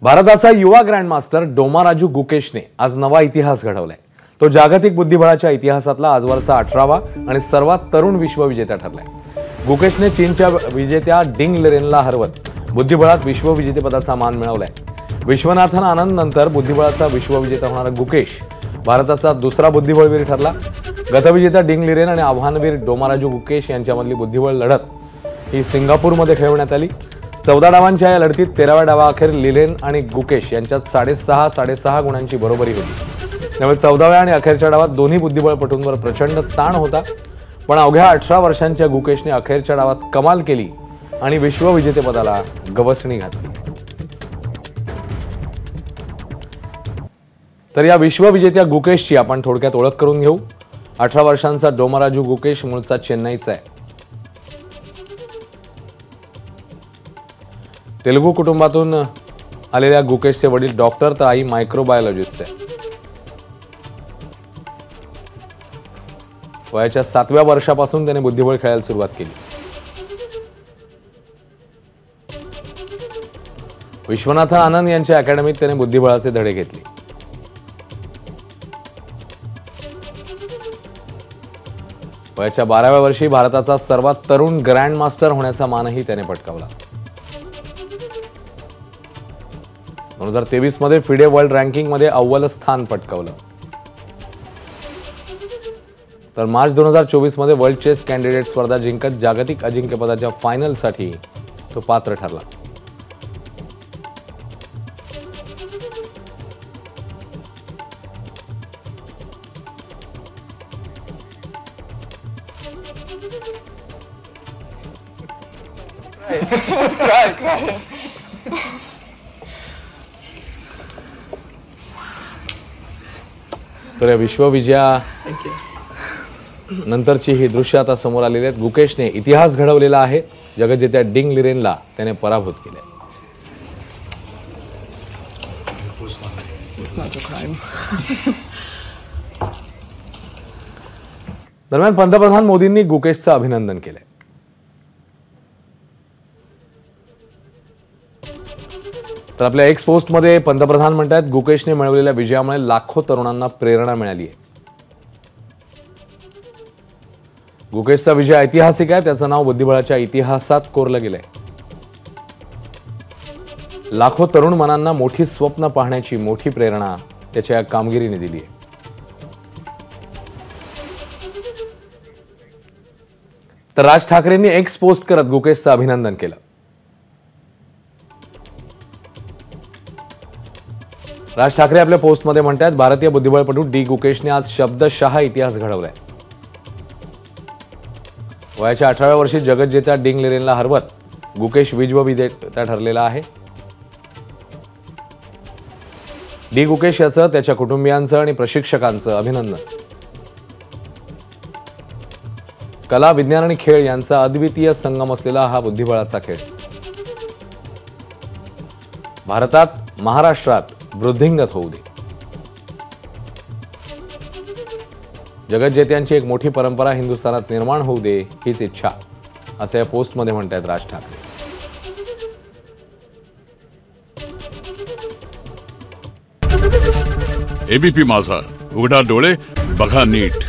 भारताचा युवा ग्रँडमास्टर डोमाराजू गुकेशने आज नवा इतिहास घडवलाय। तो जागतिक बुद्धिबळाच्या इतिहासातला आजवरचा 18वा आणि सर्वात तरुण विश्वविजेता ठरलाय। गुकेशने चीनच्या विजेत्या डिंग लिरेनला हरवत बुद्धिबळात विश्वविजेतेपदाचा मान मिळवलाय। विश्वनाथन आनंद नंतर बुद्धिबळाचा विश्वविजेता होणारा गुकेश भारताचा दुसरा बुद्धिबळवीर ठरला। गतविजेता डिंग लिरेन आणि आव्हानवीर डोमाराजू गुकेश यांच्यामधली बुद्धिबळ लढत ही सिंगापूरमध्ये खेळवण्यात आली। 14 डावांच्या या लढतीत 13व्या डावाअखेर लिरेन आणि गुकेश यांच्यात 6.5 गुणांची बरोबरी होती। त्यामुळे 14व्या आणि अखेरच्या डावात दोन्ही बुद्धिबळपटूंवर प्रचंड ताण होता, पण अवघ्या 18 वर्षांच्या गुकेशने अखेरच्या डावात कमाल केली आणि विश्वविजेतेपदाला गवसणी घातली। तर या विश्वविजेत्या गुकेशची आपण थोडक्यात ओळख करून घेऊ। 18 वर्षांचा डोमाराजू गुकेश मूळचा चेन्नईचा आहे। तेलुगू कुटुंबातून आलेल्या गुकेशचे वडील डॉक्टर तर आई मायक्रोबायोलॉजिस्ट आहे। वयाच्या 7व्या वर्षापासून त्याने बुद्धिबळ खेळायला सुरुवात केली। विश्वनाथन आनंद यांच्या अकॅडमीत त्याने बुद्धिबळाचे धडे घेतले। वयाच्या 12व्या वर्षी भारताचा सर्वात तरुण ग्रँडमास्टर होण्याचा मानही त्याने पटकावला। 2023 मध्ये फिडे वर्ल्ड रँकिंग मध्ये अव्वल स्थान पटकावलं। तर मार्च 2024 मध्ये वर्ल्ड चेस कॅन्डिडेट स्पर्धा जिंकत जागतिक अजिंक्यपदाच्या फायनलसाठी तो पात्र ठरला। तर या विश्वविजया नंतरची ही दृश्य आता समोर आलेली आहेत। गुकेशने इतिहास घडवलेला आहे। जगज्जेत्या डिंग लिरेनला त्याने पराभूत केले। दरम्यान पंतप्रधान मोदींनी गुकेशचं अभिनंदन केलंय। तर आपल्या एक्स पोस्टमध्ये पंतप्रधान म्हणतात, गुकेशने मिळवलेल्या विजयामुळे लाखो तरुणांना प्रेरणा मिळाली आहे। गुकेशचा विजय ऐतिहासिक आहे। त्याचं नाव बुद्धिबळाच्या इतिहासात कोरलं गेलंय। लाखो तरुण मनांना मोठी स्वप्न पाहण्याची मोठी प्रेरणा त्याच्या कामगिरीने दिली आहे। तर राज ठाकरेंनी एक्स पोस्ट करत गुकेशचं अभिनंदन केलं। राज ठाकरे आपल्या पोस्टमध्ये म्हणतात, भारतीय बुद्धिबळपटू डी गुकेशने आज शब्दशः इतिहास घडवलाय। वयाच्या 18व्या वर्षी जगज्जेत्या डिंग लिरेनला हरवत गुकेश विश्वविजेता ठरलेला आहे। डी गुकेश याचं त्याच्या कुटुंबियांचं आणि प्रशिक्षकांचं अभिनंदन। कला, विज्ञान आणि खेळ यांचा अद्वितीय संगम असलेला हा बुद्धिबळाचा खेळ भारतात, महाराष्ट्रात वृद्धिंगत होऊ दे। जगज्जेत्यांची एक मोठी परंपरा हिंदुस्थानात निर्माण होऊ दे हीच इच्छा, असं या पोस्टमध्ये म्हणतात राज ठाकरे। एबीपी माझा, उघडा डोळे बघा नीट।